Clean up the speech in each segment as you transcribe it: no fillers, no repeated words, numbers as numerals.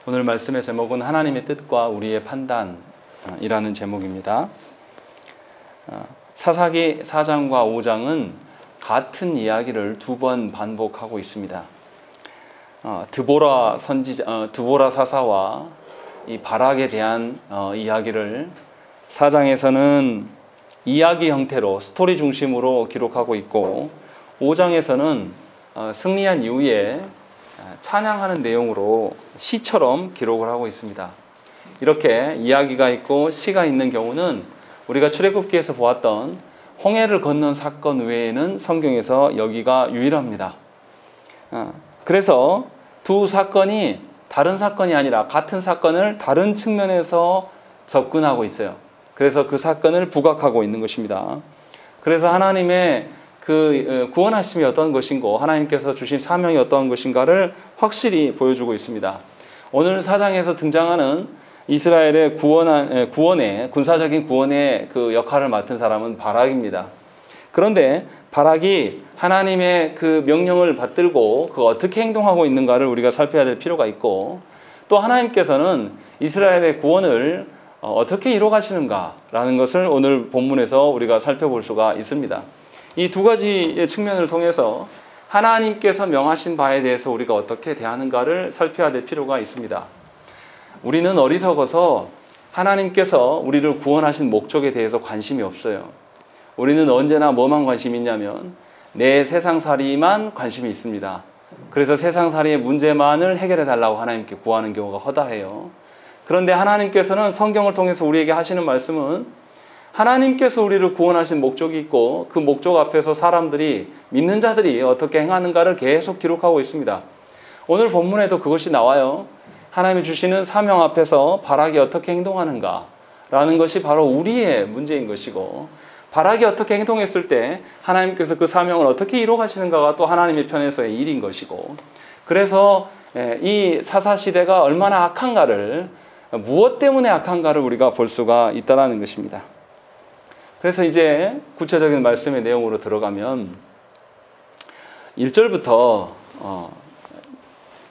오늘 말씀의 제목은 하나님의 뜻과 우리의 판단이라는 제목입니다. 사사기 4장과 5장은 같은 이야기를 두 번 반복하고 있습니다. 드보라 사사와 이 바락에 대한 이야기를 4장에서는 이야기 형태로 스토리 중심으로 기록하고 있고, 5장에서는 승리한 이후에 찬양하는 내용으로 시처럼 기록을 하고 있습니다. 이렇게 이야기가 있고 시가 있는 경우는 우리가 출애굽기에서 보았던 홍해를 건넌 사건 외에는 성경에서 여기가 유일합니다. 그래서 두 사건이 다른 사건이 아니라 같은 사건을 다른 측면에서 접근하고 있어요. 그래서 그 사건을 부각하고 있는 것입니다. 그래서 하나님의 그 구원하심이 어떤 것인고 하나님께서 주신 사명이 어떤 것인가를 확실히 보여주고 있습니다. 오늘 4장에서 등장하는 이스라엘의 구원의 군사적인 구원의 그 역할을 맡은 사람은 바락입니다. 그런데 바락이 하나님의 그 명령을 받들고 그 어떻게 행동하고 있는가를 우리가 살펴야 될 필요가 있고, 또 하나님께서는 이스라엘의 구원을 어떻게 이루어 가시는가라는 것을 오늘 본문에서 우리가 살펴볼 수가 있습니다. 이 두 가지의 측면을 통해서 하나님께서 명하신 바에 대해서 우리가 어떻게 대하는가를 살펴야 될 필요가 있습니다. 우리는 어리석어서 하나님께서 우리를 구원하신 목적에 대해서 관심이 없어요. 우리는 언제나 뭐만 관심이 있냐면 내 세상살이만 관심이 있습니다. 그래서 세상살이의 문제만을 해결해 달라고 하나님께 구하는 경우가 허다해요. 그런데 하나님께서는 성경을 통해서 우리에게 하시는 말씀은 하나님께서 우리를 구원하신 목적이 있고, 그 목적 앞에서 사람들이, 믿는 자들이 어떻게 행하는가를 계속 기록하고 있습니다. 오늘 본문에도 그것이 나와요. 하나님이 주시는 사명 앞에서 바락이 어떻게 행동하는가라는 것이 바로 우리의 문제인 것이고, 바락이 어떻게 행동했을 때 하나님께서 그 사명을 어떻게 이루어 가시는가가 또 하나님의 편에서의 일인 것이고, 그래서 이 사사시대가 얼마나 악한가를, 무엇 때문에 악한가를 우리가 볼 수가 있다는 것입니다. 그래서 이제 구체적인 말씀의 내용으로 들어가면 1절부터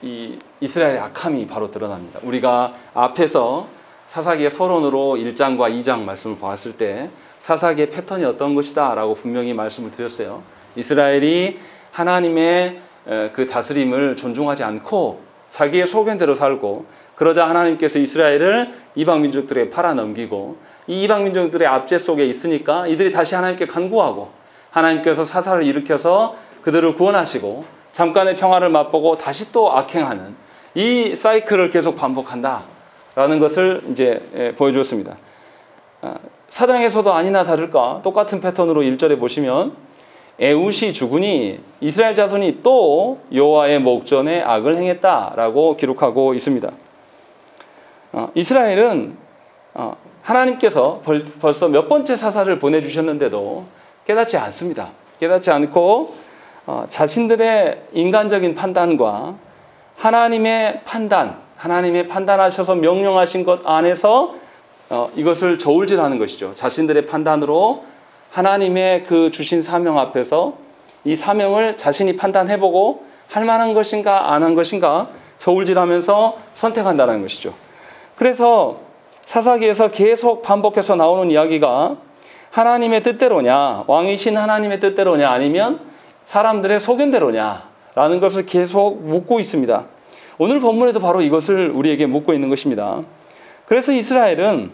이 이스라엘의 악함이 바로 드러납니다. 우리가 앞에서 사사기의 서론으로 1장과 2장 말씀을 보았을 때 사사기의 패턴이 어떤 것이다 라고 분명히 말씀을 드렸어요. 이스라엘이 하나님의 그 다스림을 존중하지 않고 자기의 소견대로 살고, 그러자 하나님께서 이스라엘을 이방 민족들에게 팔아넘기고, 이 이방 민족들의 압제 속에 있으니까 이들이 다시 하나님께 간구하고, 하나님께서 사사를 일으켜서 그들을 구원하시고 잠깐의 평화를 맛보고 다시 또 악행하는 이 사이클을 계속 반복한다라는 것을 이제 보여주었습니다. 4장에서도 아니나 다를까 똑같은 패턴으로 1절에 보시면 에훗이 죽으니 이스라엘 자손이 또 여호와의 목전에 악을 행했다라고 기록하고 있습니다. 이스라엘은 하나님께서 벌써 몇 번째 사사를 보내주셨는데도 깨닫지 않습니다. 깨닫지 않고 자신들의 인간적인 판단과 하나님의 판단하셔서 명령하신 것 안에서 이것을 저울질하는 것이죠. 자신들의 판단으로 하나님의 그 주신 사명 앞에서 이 사명을 자신이 판단해보고 할 만한 것인가 안 한 것인가 저울질하면서 선택한다는 것이죠. 그래서 사사기에서 계속 반복해서 나오는 이야기가 하나님의 뜻대로냐, 왕이신 하나님의 뜻대로냐, 아니면 사람들의 소견대로냐 라는 것을 계속 묻고 있습니다. 오늘 본문에도 바로 이것을 우리에게 묻고 있는 것입니다. 그래서 이스라엘은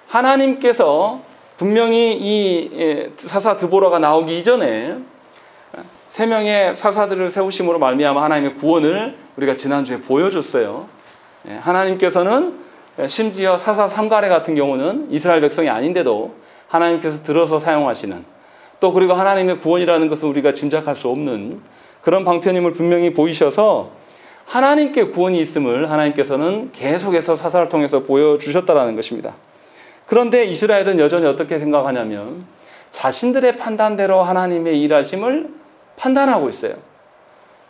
하나님께서 분명히 이 사사 드보라가 나오기 이전에 3명의 사사들을 세우심으로 말미암아 하나님의 구원을 우리가 지난주에 보여줬어요. 하나님께서는 심지어 사사 삼가래 같은 경우는 이스라엘 백성이 아닌데도 하나님께서 들어서 사용하시는, 또 그리고 하나님의 구원이라는 것은 우리가 짐작할 수 없는 그런 방편임을 분명히 보이셔서 하나님께 구원이 있음을 하나님께서는 계속해서 사사를 통해서 보여주셨다는 것입니다. 그런데 이스라엘은 여전히 어떻게 생각하냐면 자신들의 판단대로 하나님의 일하심을 판단하고 있어요.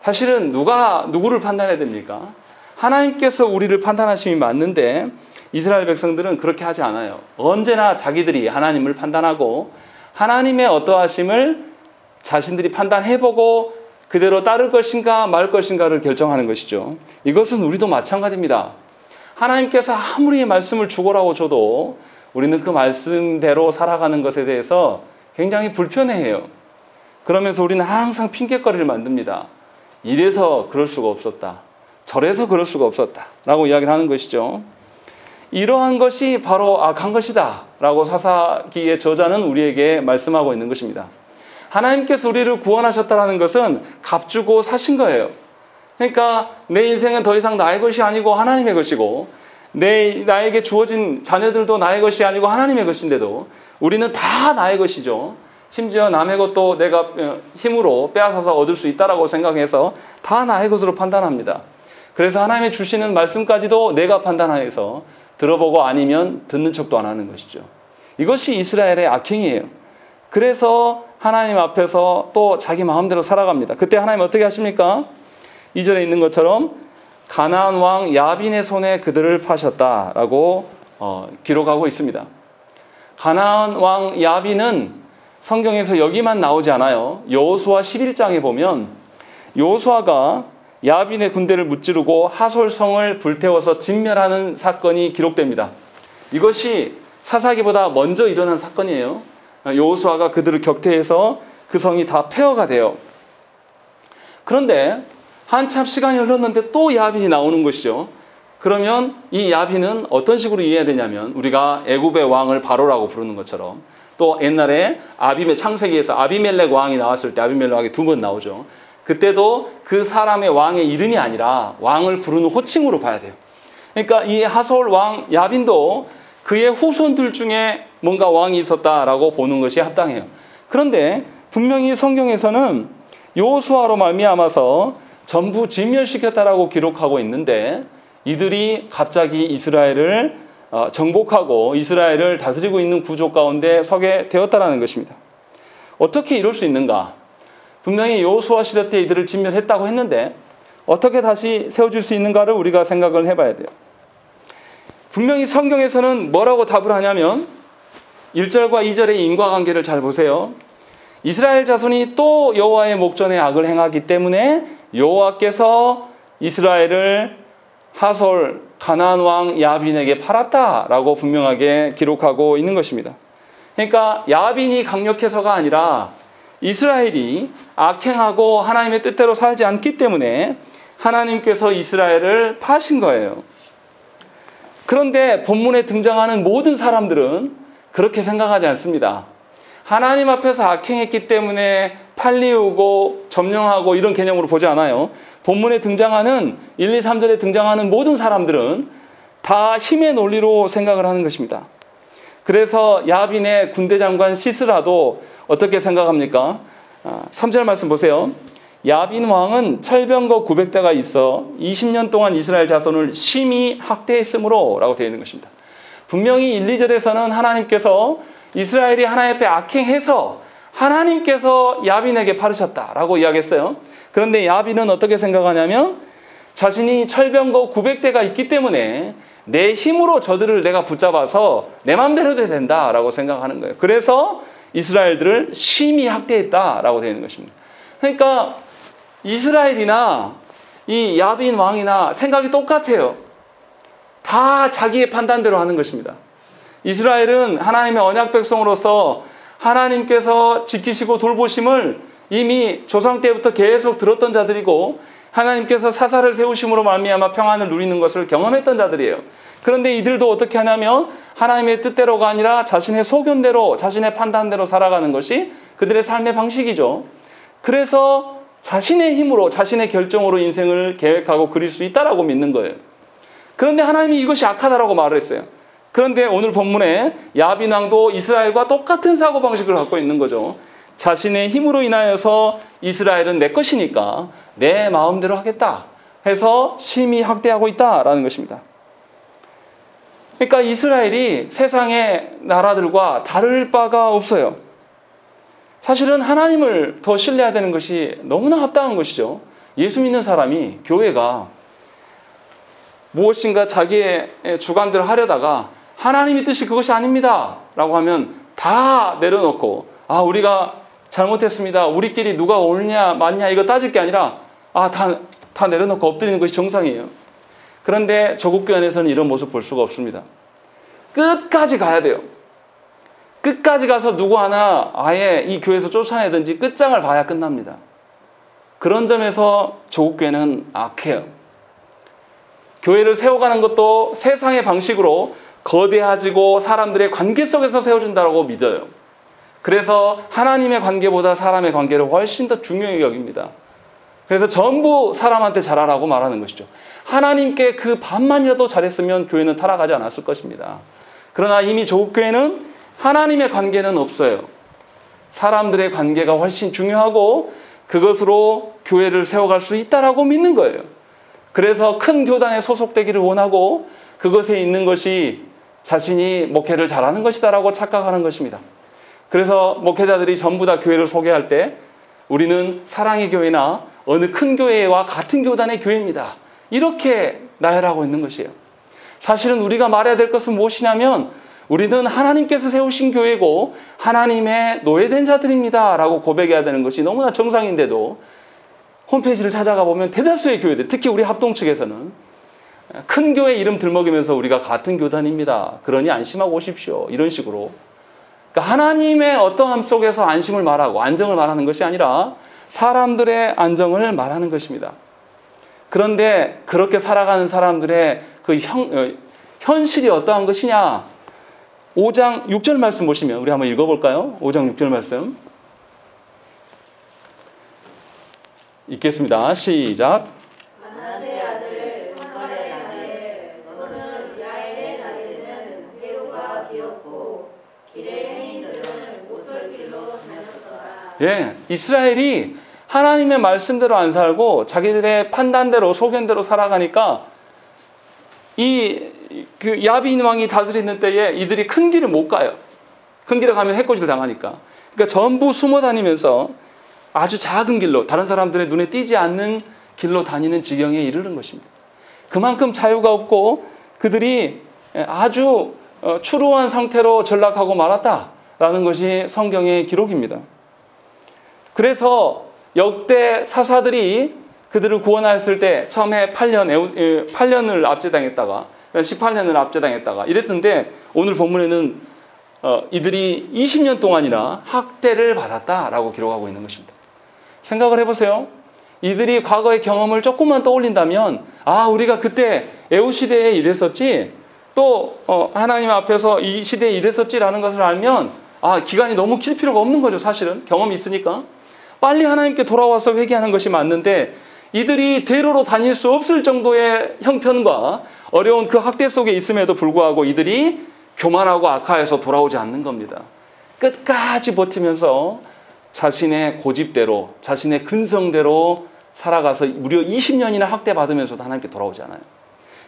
사실은 누구를 판단해야 됩니까? 하나님께서 우리를 판단하심이 맞는데 이스라엘 백성들은 그렇게 하지 않아요. 언제나 자기들이 하나님을 판단하고 하나님의 어떠하심을 자신들이 판단해보고 그대로 따를 것인가 말 것인가를 결정하는 것이죠. 이것은 우리도 마찬가지입니다. 하나님께서 아무리 말씀을 죽어라고 줘도 우리는 그 말씀대로 살아가는 것에 대해서 굉장히 불편해해요. 그러면서 우리는 항상 핑계거리를 만듭니다. 이래서 그럴 수가 없었다. 저래서 그럴 수가 없었다. 라고 이야기를 하는 것이죠. 이러한 것이 바로 악한 것이다. 라고 사사기의 저자는 우리에게 말씀하고 있는 것입니다. 하나님께서 우리를 구원하셨다는 것은 값주고 사신 거예요. 그러니까 내 인생은 더 이상 나의 것이 아니고 하나님의 것이고 나에게 주어진 자녀들도 나의 것이 아니고 하나님의 것인데도 우리는 다 나의 것이죠. 심지어 남의 것도 내가 힘으로 빼앗아서 얻을 수 있다라고 생각해서 다 나의 것으로 판단합니다. 그래서 하나님이 주시는 말씀까지도 내가 판단해서 들어보고 아니면 듣는 척도 안 하는 것이죠. 이것이 이스라엘의 악행이에요. 그래서 하나님 앞에서 또 자기 마음대로 살아갑니다. 그때 하나님 어떻게 하십니까? 2절에 있는 것처럼 가나안 왕 야빈의 손에 그들을 파셨다라고 기록하고 있습니다. 가나안 왕 야빈은 성경에서 여기만 나오지 않아요. 여호수아 11장에 보면 여호수아가 야빈의 군대를 무찌르고 하솔성을 불태워서 진멸하는 사건이 기록됩니다. 이것이 사사기보다 먼저 일어난 사건이에요. 여호수아가 그들을 격퇴해서 그 성이 다 폐허가 돼요. 그런데 한참 시간이 흘렀는데 또 야빈이 나오는 것이죠. 그러면 이 야빈은 어떤 식으로 이해해야 되냐면 우리가 애굽의 왕을 바로라고 부르는 것처럼 또 옛날에 창세기에서 아비멜렉 왕이 나왔을 때 아비멜렉 왕이 2번 나오죠. 그때도 그 사람의 왕의 이름이 아니라 왕을 부르는 호칭으로 봐야 돼요. 그러니까 이 하솔 왕 야빈도 그의 후손들 중에 뭔가 왕이 있었다라고 보는 것이 합당해요. 그런데 분명히 성경에서는 여호수아로 말미암아서 전부 진멸시켰다라고 기록하고 있는데 이들이 갑자기 이스라엘을 정복하고 이스라엘을 다스리고 있는 구조 가운데 서게 되었다라는 것입니다. 어떻게 이럴 수 있는가? 분명히 여호수아 시대 때 이들을 진멸했다고 했는데 어떻게 다시 세워줄 수 있는가를 우리가 생각을 해봐야 돼요. 분명히 성경에서는 뭐라고 답을 하냐면 1절과 2절의 인과관계를 잘 보세요. 이스라엘 자손이 또 여호와의 목전에 악을 행하기 때문에 여호와께서 이스라엘을 하솔 가나안 왕 야빈에게 팔았다라고 분명하게 기록하고 있는 것입니다. 그러니까 야빈이 강력해서가 아니라 이스라엘이 악행하고 하나님의 뜻대로 살지 않기 때문에 하나님께서 이스라엘을 파신 거예요. 그런데 본문에 등장하는 모든 사람들은 그렇게 생각하지 않습니다. 하나님 앞에서 악행했기 때문에 팔리우고 점령하고 이런 개념으로 보지 않아요. 본문에 등장하는 1, 2, 3절에 등장하는 모든 사람들은 다 힘의 논리로 생각을 하는 것입니다. 그래서 야빈의 군대 장관 시스라도 어떻게 생각합니까? 3절 말씀 보세요. 야빈 왕은 철병거 900대가 있어 20년 동안 이스라엘 자손을 심히 학대했으므로 라고 되어 있는 것입니다. 분명히 1, 2절에서는 하나님께서 이스라엘이 하나님 앞에 악행해서 하나님께서 야빈에게 파르셨다라고 이야기했어요. 그런데 야빈은 어떻게 생각하냐면 자신이 철병거 900대가 있기 때문에 내 힘으로 저들을 내가 붙잡아서 내 마음대로 돼야 된다라고 생각하는 거예요. 그래서 이스라엘들을 심히 학대했다라고 되어 있는 것입니다. 그러니까 이스라엘이나 이 야빈 왕이나 생각이 똑같아요. 다 자기의 판단대로 하는 것입니다. 이스라엘은 하나님의 언약 백성으로서 하나님께서 지키시고 돌보심을 이미 조상 때부터 계속 들었던 자들이고 하나님께서 사사를 세우심으로 말미암아 평안을 누리는 것을 경험했던 자들이에요. 그런데 이들도 어떻게 하냐면 하나님의 뜻대로가 아니라 자신의 소견대로 자신의 판단대로 살아가는 것이 그들의 삶의 방식이죠. 그래서 자신의 힘으로 자신의 결정으로 인생을 계획하고 그릴 수 있다라고 믿는 거예요. 그런데 하나님이 이것이 악하다라고 말을 했어요. 그런데 오늘 본문에 야빈 왕도 이스라엘과 똑같은 사고방식을 갖고 있는 거죠. 자신의 힘으로 인하여서 이스라엘은 내 것이니까 내 마음대로 하겠다 해서 심히 학대하고 있다라는 것입니다. 그러니까 이스라엘이 세상의 나라들과 다를 바가 없어요. 사실은 하나님을 더 신뢰해야 되는 것이 너무나 합당한 것이죠. 예수 믿는 사람이 교회가 무엇인가 자기의 주관대로 하려다가 하나님의 뜻이 그것이 아닙니다 라고 하면 다 내려놓고 우리가 잘못했습니다. 우리끼리 누가 옳냐 맞냐 이거 따질 게 아니라 다 내려놓고 엎드리는 것이 정상이에요. 그런데 조국교회 안에서는 이런 모습 볼 수가 없습니다. 끝까지 가야 돼요. 끝까지 가서 누구 하나 아예 이 교회에서 쫓아내든지 끝장을 봐야 끝납니다. 그런 점에서 조국교회는 악해요. 교회를 세워가는 것도 세상의 방식으로 거대해지고 사람들의 관계 속에서 세워준다고 믿어요. 그래서 하나님의 관계보다 사람의 관계를 훨씬 더 중요하게 여깁니다. 그래서 전부 사람한테 잘하라고 말하는 것이죠. 하나님께 그 반만이라도 잘했으면 교회는 타락하지 않았을 것입니다. 그러나 이미 조국교회는 하나님의 관계는 없어요. 사람들의 관계가 훨씬 중요하고 그것으로 교회를 세워갈 수 있다라고 믿는 거예요. 그래서 큰 교단에 소속되기를 원하고 그것에 있는 것이 자신이 목회를 잘하는 것이다라고 착각하는 것입니다. 그래서 목회자들이 전부 다 교회를 소개할 때 우리는 사랑의 교회나 어느 큰 교회와 같은 교단의 교회입니다. 이렇게 나열하고 있는 것이에요. 사실은 우리가 말해야 될 것은 무엇이냐면 우리는 하나님께서 세우신 교회고 하나님의 노예된 자들입니다 라고 고백해야 되는 것이 너무나 정상인데도 홈페이지를 찾아가 보면 대다수의 교회들, 특히 우리 합동 측에서는 큰 교회 이름 들먹이면서 우리가 같은 교단입니다. 그러니 안심하고 오십시오. 이런 식으로. 그러니까 하나님의 어떠함 속에서 안심을 말하고 안정을 말하는 것이 아니라 사람들의 안정을 말하는 것입니다. 그런데 그렇게 살아가는 사람들의 그 현실이 어떠한 것이냐? 5장 6절 말씀 보시면 우리 한번 읽어볼까요? 5장 6절 말씀 읽겠습니다. 시작. 만나세 아들 손발의 아들 너는 야엘의 다리는 회로가 비었고 길의 행인들은 오솔길로 다녔더라. 예, 이스라엘이 하나님의 말씀대로 안 살고 자기들의 판단대로 소견대로 살아가니까 그 야빈 왕이 다스리는 때에 이들이 큰 길을 못 가요. 큰 길을 가면 해코지를 당하니까. 그러니까 전부 숨어 다니면서 아주 작은 길로 다른 사람들의 눈에 띄지 않는 길로 다니는 지경에 이르는 것입니다. 그만큼 자유가 없고 그들이 아주 추루한 상태로 전락하고 말았다라는 것이 성경의 기록입니다. 그래서 역대 사사들이 그들을 구원하였을 때 처음에 8년을 압제당했다가 18년을 압제당했다가 이랬던데 오늘 본문에는 이들이 20년 동안이나 학대를 받았다라고 기록하고 있는 것입니다. 생각을 해보세요. 이들이 과거의 경험을 조금만 떠올린다면 우리가 그때 애후 시대에 이랬었지 또 하나님 앞에서 이 시대에 이랬었지라는 것을 알면 기간이 너무 길 필요가 없는 거죠. 사실은 경험이 있으니까 빨리 하나님께 돌아와서 회개하는 것이 맞는데 이들이 대로로 다닐 수 없을 정도의 형편과 어려운 그 학대 속에 있음에도 불구하고 이들이 교만하고 악화해서 돌아오지 않는 겁니다. 끝까지 버티면서 자신의 고집대로 자신의 근성대로 살아가서 무려 20년이나 학대받으면서도 하나님께 돌아오지 않아요.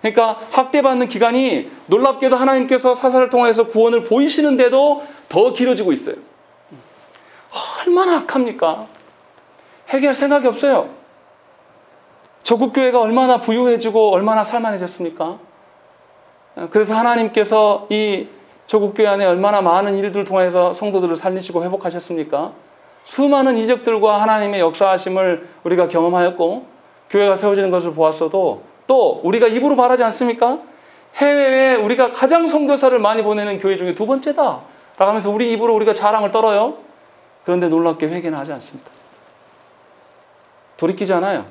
그러니까 학대받는 기간이 놀랍게도 하나님께서 사사를 통해서 구원을 보이시는데도 더 길어지고 있어요. 얼마나 악합니까? 회개할 생각이 없어요. 조국교회가 얼마나 부유해지고 얼마나 살만해졌습니까? 그래서 하나님께서 이 조국교회 안에 얼마나 많은 일들을 통해서 성도들을 살리시고 회복하셨습니까? 수많은 이적들과 하나님의 역사하심을 우리가 경험하였고 교회가 세워지는 것을 보았어도 또 우리가 입으로 말하지 않습니까? 해외에 우리가 가장 선교사를 많이 보내는 교회 중에 두 번째다 라고 하면서 우리 입으로 우리가 자랑을 떨어요. 그런데 놀랍게 회개는 하지 않습니다. 돌이키지 않아요.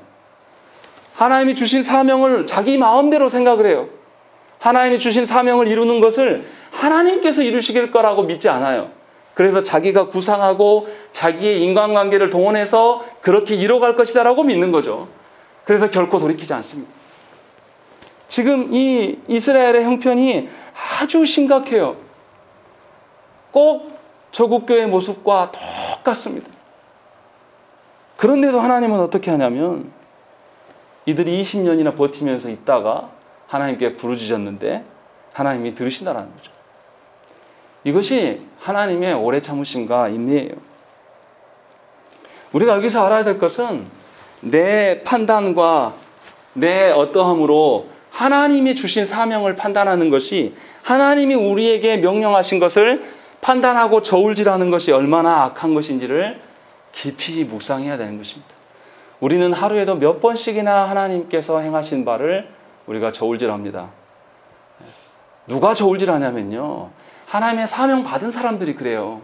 하나님이 주신 사명을 자기 마음대로 생각을 해요. 하나님이 주신 사명을 이루는 것을 하나님께서 이루시길 거라고 믿지 않아요. 그래서 자기가 구상하고 자기의 인간관계를 동원해서 그렇게 이뤄갈 것이다 라고 믿는 거죠. 그래서 결코 돌이키지 않습니다. 지금 이 이스라엘의 형편이 아주 심각해요. 꼭 조국교회의 모습과 똑같습니다. 그런데도 하나님은 어떻게 하냐면 이들이 20년이나 버티면서 있다가 하나님께 부르짖었는데 하나님이 들으신다는 거죠. 이것이 하나님의 오래 참으심과 인내예요. 우리가 여기서 알아야 될 것은 내 판단과 내 어떠함으로 하나님이 주신 사명을 판단하는 것이 하나님이 우리에게 명령하신 것을 판단하고 저울질하는 것이 얼마나 악한 것인지를 깊이 묵상해야 되는 것입니다. 우리는 하루에도 몇 번씩이나 하나님께서 행하신 바를 우리가 저울질합니다. 누가 저울질하냐면요, 하나님의 사명 받은 사람들이 그래요.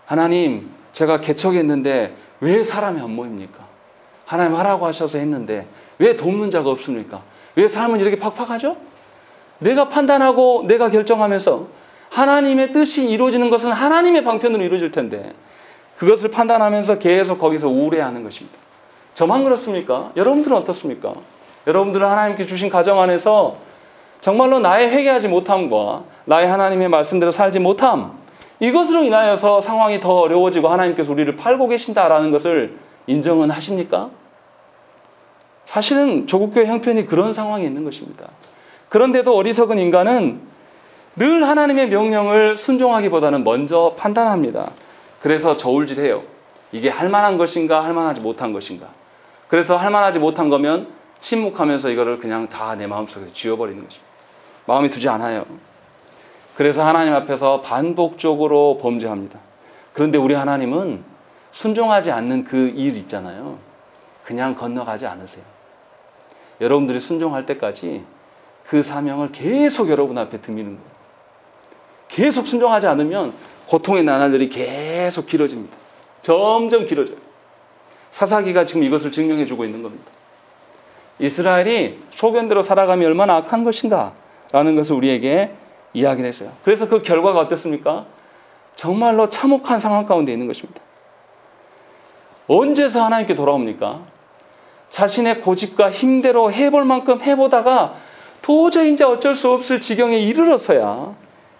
하나님, 제가 개척했는데 왜 사람이 안 모입니까? 하나님 하라고 하셔서 했는데 왜 돕는 자가 없습니까? 왜 삶은 이렇게 팍팍하죠? 내가 판단하고 내가 결정하면서 하나님의 뜻이 이루어지는 것은 하나님의 방편으로 이루어질 텐데 그것을 판단하면서 계속 거기서 우울해하는 것입니다. 저만 그렇습니까? 여러분들은 어떻습니까? 여러분들은 하나님께 주신 가정 안에서 정말로 나의 회개하지 못함과 나의 하나님의 말씀대로 살지 못함, 이것으로 인하여서 상황이 더 어려워지고 하나님께서 우리를 팔고 계신다라는 것을 인정은 하십니까? 사실은 조국교회 형편이 그런 상황에 있는 것입니다. 그런데도 어리석은 인간은 늘 하나님의 명령을 순종하기보다는 먼저 판단합니다. 그래서 저울질해요. 이게 할 만한 것인가 할 만하지 못한 것인가. 그래서 할 만하지 못한 거면 침묵하면서 이거를 그냥 다 내 마음속에서 지워버리는 것입니다. 마음에 두지 않아요. 그래서 하나님 앞에서 반복적으로 범죄합니다. 그런데 우리 하나님은 순종하지 않는 그 일 있잖아요. 그냥 건너가지 않으세요. 여러분들이 순종할 때까지 그 사명을 계속 여러분 앞에 드미는 거예요. 계속 순종하지 않으면 고통의 나날들이 계속 길어집니다. 점점 길어져요. 사사기가 지금 이것을 증명해 주고 있는 겁니다. 이스라엘이 소견대로 살아가면 얼마나 악한 것인가 라는 것을 우리에게 이야기를 했어요. 그래서 그 결과가 어땠습니까? 정말로 참혹한 상황 가운데 있는 것입니다. 언제서 하나님께 돌아옵니까? 자신의 고집과 힘대로 해볼 만큼 해보다가 도저히 이제 어쩔 수 없을 지경에 이르러서야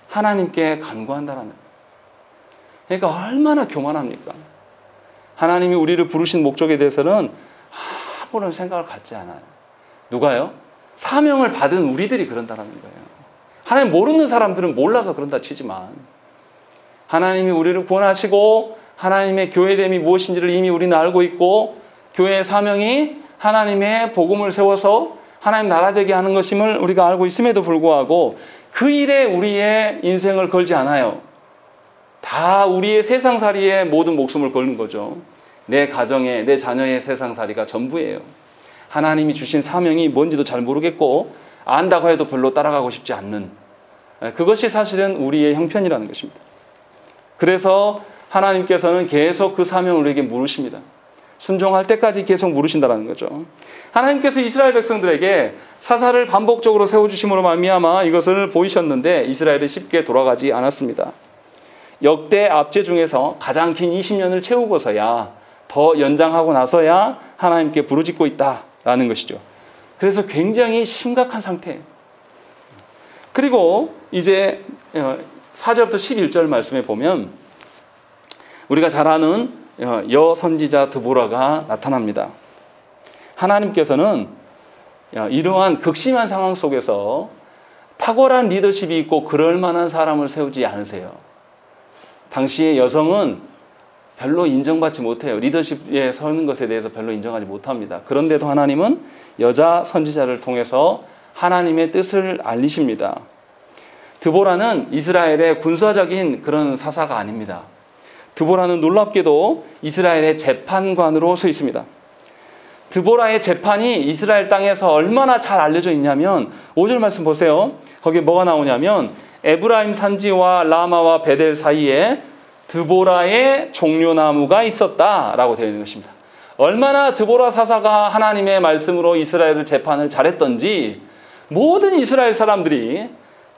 하나님께 간구한다라는 거예요. 그러니까 얼마나 교만합니까? 하나님이 우리를 부르신 목적에 대해서는 아무런 생각을 갖지 않아요. 누가요? 사명을 받은 우리들이 그런다는 거예요. 하나님 모르는 사람들은 몰라서 그런다 치지만 하나님이 우리를 구원하시고 하나님의 교회됨이 무엇인지를 이미 우리는 알고 있고 교회의 사명이 하나님의 복음을 세워서 하나님 나라 되게 하는 것임을 우리가 알고 있음에도 불구하고 그 일에 우리의 인생을 걸지 않아요. 다 우리의 세상살이에 모든 목숨을 거는 거죠. 내 가정에 내 자녀의 세상살이가 전부예요. 하나님이 주신 사명이 뭔지도 잘 모르겠고 안다고 해도 별로 따라가고 싶지 않는, 그것이 사실은 우리의 형편이라는 것입니다. 그래서 하나님께서는 계속 그 사명을 우리에게 물으십니다. 순종할 때까지 계속 물으신다는 거죠. 하나님께서 이스라엘 백성들에게 사사를 반복적으로 세워주심으로 말미암아 이것을 보이셨는데 이스라엘은 쉽게 돌아가지 않았습니다. 역대 압제 중에서 가장 긴 20년을 채우고서야 더 연장하고 나서야 하나님께 부르짖고 있다라는 것이죠. 그래서 굉장히 심각한 상태예요. 그리고 이제 4절부터 11절 말씀에 보면 우리가 잘 아는 여선지자 드보라가 나타납니다. 하나님께서는 이러한 극심한 상황 속에서 탁월한 리더십이 있고 그럴 만한 사람을 세우지 않으세요. 당시의 여성은 별로 인정받지 못해요. 리더십에 서는 것에 대해서 별로 인정하지 못합니다. 그런데도 하나님은 여자 선지자를 통해서 하나님의 뜻을 알리십니다. 드보라는 이스라엘의 군사적인 그런 사사가 아닙니다. 드보라는 놀랍게도 이스라엘의 재판관으로 서 있습니다. 드보라의 재판이 이스라엘 땅에서 얼마나 잘 알려져 있냐면 5절 말씀 보세요. 거기에 뭐가 나오냐면 에브라임 산지와 라마와 베델 사이에 드보라의 종려나무가 있었다라고 되어 있는 것입니다. 얼마나 드보라 사사가 하나님의 말씀으로 이스라엘을 재판을 잘했던지 모든 이스라엘 사람들이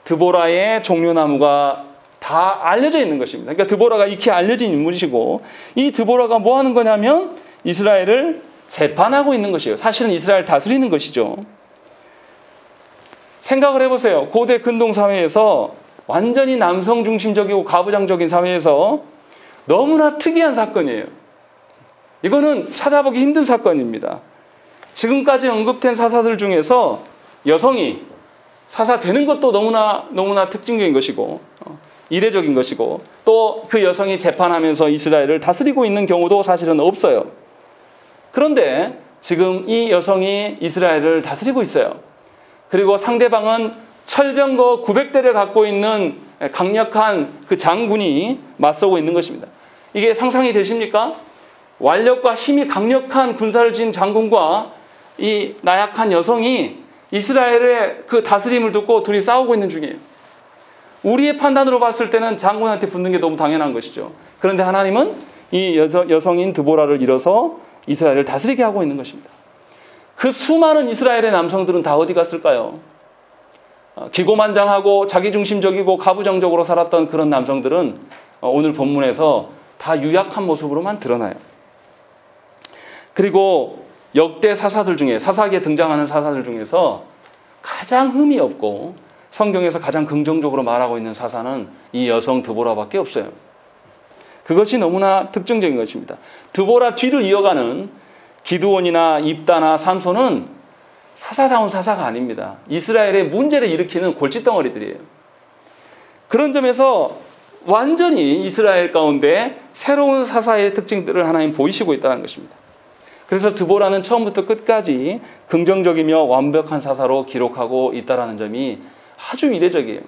드보라의 종려나무가 다 알려져 있는 것입니다. 그러니까 드보라가 익히 알려진 인물이시고 이 드보라가 뭐 하는 거냐면 이스라엘을 재판하고 있는 것이에요. 사실은 이스라엘 다스리는 것이죠. 생각을 해보세요. 고대 근동사회에서 완전히 남성 중심적이고 가부장적인 사회에서 너무나 특이한 사건이에요. 이거는 찾아보기 힘든 사건입니다. 지금까지 언급된 사사들 중에서 여성이 사사 되는 것도 너무나 특징적인 것이고 이례적인 것이고 또 그 여성이 재판하면서 이스라엘을 다스리고 있는 경우도 사실은 없어요. 그런데 지금 이 여성이 이스라엘을 다스리고 있어요. 그리고 상대방은 철병거 900대를 갖고 있는 강력한 그 장군이 맞서고 있는 것입니다. 이게 상상이 되십니까? 완력과 힘이 강력한 군사를 지닌 장군과 이 나약한 여성이 이스라엘의 그 다스림을 듣고 둘이 싸우고 있는 중이에요. 우리의 판단으로 봤을 때는 장군한테 붙는 게 너무 당연한 것이죠. 그런데 하나님은 이 여성인 드보라를 잃어서 이스라엘을 다스리게 하고 있는 것입니다. 그 수많은 이스라엘의 남성들은 다 어디 갔을까요? 기고만장하고 자기중심적이고 가부장적으로 살았던 그런 남성들은 오늘 본문에서 다 유약한 모습으로만 드러나요. 그리고 역대 사사들 중에, 사사기에 등장하는 사사들 중에서 가장 흠이 없고 성경에서 가장 긍정적으로 말하고 있는 사사는 이 여성 드보라밖에 없어요. 그것이 너무나 특징적인 것입니다. 드보라 뒤를 이어가는 기드온이나 입다나 삼손은 사사다운 사사가 아닙니다. 이스라엘의 문제를 일으키는 골칫덩어리들이에요. 그런 점에서 완전히 이스라엘 가운데 새로운 사사의 특징들을 하나님 보이시고 있다는 것입니다. 그래서 드보라는 처음부터 끝까지 긍정적이며 완벽한 사사로 기록하고 있다는 점이 아주 이례적이에요.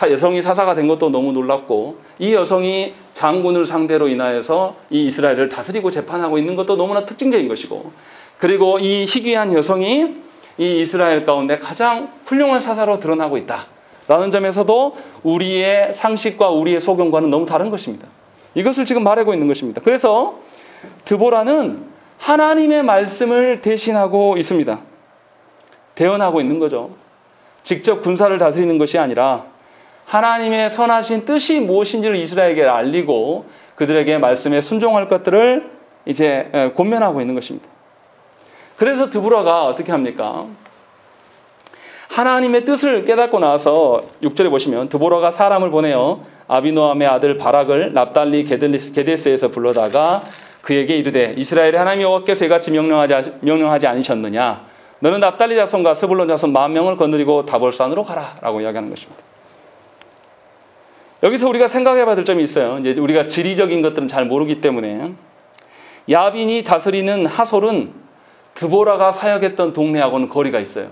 여성이 사사가 된 것도 너무 놀랍고 이 여성이 장군을 상대로 인하여서 이 이스라엘을 다스리고 재판하고 있는 것도 너무나 특징적인 것이고, 그리고 이 희귀한 여성이 이 이스라엘 가운데 가장 훌륭한 사사로 드러나고 있다라는 점에서도 우리의 상식과 우리의 소견과는 너무 다른 것입니다. 이것을 지금 말하고 있는 것입니다. 그래서 드보라는 하나님의 말씀을 대신하고 있습니다. 대언하고 있는 거죠. 직접 군사를 다스리는 것이 아니라 하나님의 선하신 뜻이 무엇인지를 이스라엘에게 알리고 그들에게 말씀에 순종할 것들을 이제 권면하고 있는 것입니다. 그래서 드보라가 어떻게 합니까? 하나님의 뜻을 깨닫고 나서 6절에 보시면 드보라가 사람을 보내어 아비노함의 아들 바락을 납달리 게데스에서 불러다가 그에게 이르되 이스라엘의 하나님 여호와께서 이같이 명령하지 않으셨느냐? 너는 납달리 자손과 스불론 자손 10,000명을 거느리고 다볼산으로 가라 라고 이야기하는 것입니다. 여기서 우리가 생각해봐야 될 점이 있어요. 이제 우리가 지리적인 것들은 잘 모르기 때문에 야빈이 다스리는 하솔은 드보라가 사역했던 동네하고는 거리가 있어요.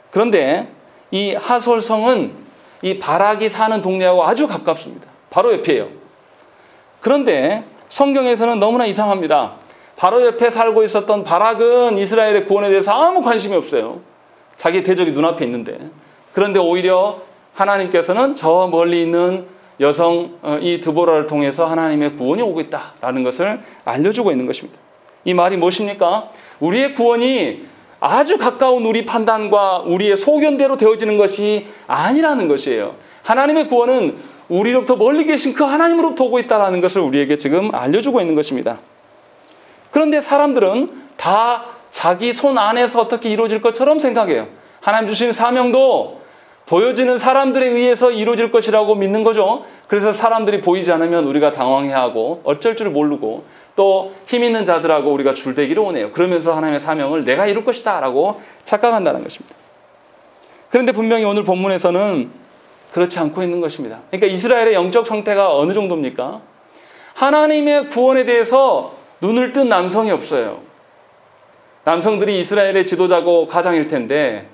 그런데 이 하솔성은 이 바락이 사는 동네하고 아주 가깝습니다. 바로 옆이에요. 그런데 성경에서는 너무나 이상합니다. 바로 옆에 살고 있었던 바락은 이스라엘의 구원에 대해서 아무 관심이 없어요. 자기 대적이 눈앞에 있는데. 그런데 오히려 하나님께서는 저 멀리 있는 여성 이 드보라를 통해서 하나님의 구원이 오고 있다라는 것을 알려주고 있는 것입니다. 이 말이 무엇입니까? 우리의 구원이 아주 가까운 우리 판단과 우리의 소견대로 되어지는 것이 아니라는 것이에요. 하나님의 구원은 우리로부터 멀리 계신 그 하나님으로부터 오고 있다는 것을 우리에게 지금 알려주고 있는 것입니다. 그런데 사람들은 다 자기 손 안에서 어떻게 이루어질 것처럼 생각해요. 하나님 주신 사명도 보여지는 사람들에 의해서 이루어질 것이라고 믿는 거죠. 그래서 사람들이 보이지 않으면 우리가 당황해하고 어쩔 줄 모르고 또 힘 있는 자들하고 우리가 줄대기를 원해요. 그러면서 하나님의 사명을 내가 이룰 것이다 라고 착각한다는 것입니다. 그런데 분명히 오늘 본문에서는 그렇지 않고 있는 것입니다. 그러니까 이스라엘의 영적 상태가 어느 정도입니까? 하나님의 구원에 대해서 눈을 뜬 남성이 없어요. 남성들이 이스라엘의 지도자고 가장일 텐데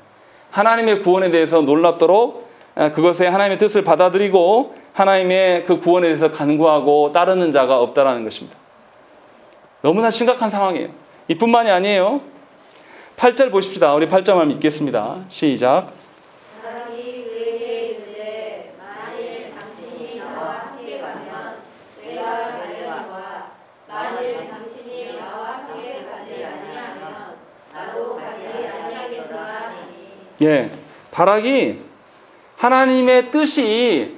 하나님의 구원에 대해서 놀랍도록 그것에 하나님의 뜻을 받아들이고 하나님의 그 구원에 대해서 간구하고 따르는 자가 없다라는 것입니다. 너무나 심각한 상황이에요. 이뿐만이 아니에요. 8절 보십시다. 우리 8절만 읽겠습니다. 시작. 사람이 그에게 이르되 만일 당신이 나와 함께 가면 내가 가려니와 만일 당신이 나와 함께 가지 아니하면 나도 가지 아니하겠노라 하니. 예, 바락이 하나님의 뜻이